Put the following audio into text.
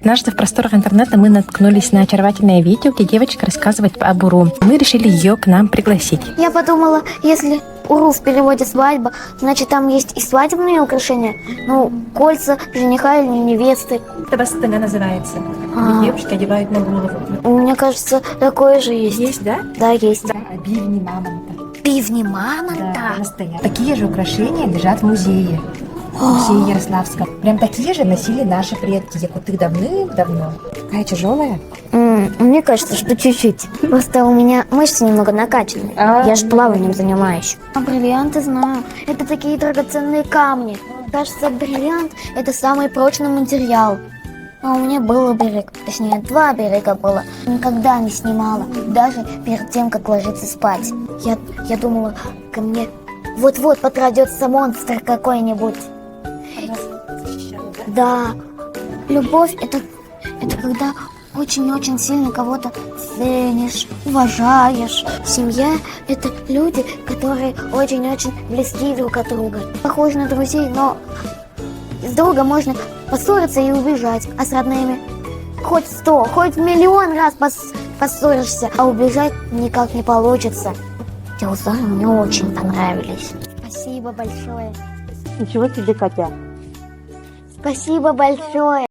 Однажды в просторах интернета мы наткнулись на очаровательное видео, где девочка рассказывает об Уру. Мы решили ее к нам пригласить. Я подумала, если Уру в переводе свадьба, значит там есть и свадебные украшения. Ну, кольца жениха или невесты. Это бастыня называется. Девушки одевают на голову. Мне кажется, такое же есть. Есть, да? Да, есть. Да, бивни мамонта. Бивни мамонта? Да, настоящие. Такие же украшения лежат в музее. В музее Ярославском. Прям такие же носили наши предки якуты давным-давно. Какая тяжелая. Мне кажется, что чуть-чуть. Просто у меня мышцы немного накачанные. Я же плаванием занимаюсь. А бриллианты знаю. Это такие драгоценные камни. Кажется, бриллиант – это самый прочный материал. А у меня был берег, точнее 2 берега было. Никогда не снимала, даже перед тем, как ложиться спать. Я думала, ко мне вот-вот подкрадется монстр какой-нибудь. Да, любовь это когда очень-очень сильно кого-то ценишь, уважаешь. Семья – это люди, которые очень-очень близки друг от друга. Похожи на друзей, но с другом можно поссориться и убежать, а с родными хоть 100, хоть миллион раз поссоришься, а убежать никак не получится. Дилзары мне очень понравились. Спасибо большое. Ничего себе, Катя. Спасибо большое.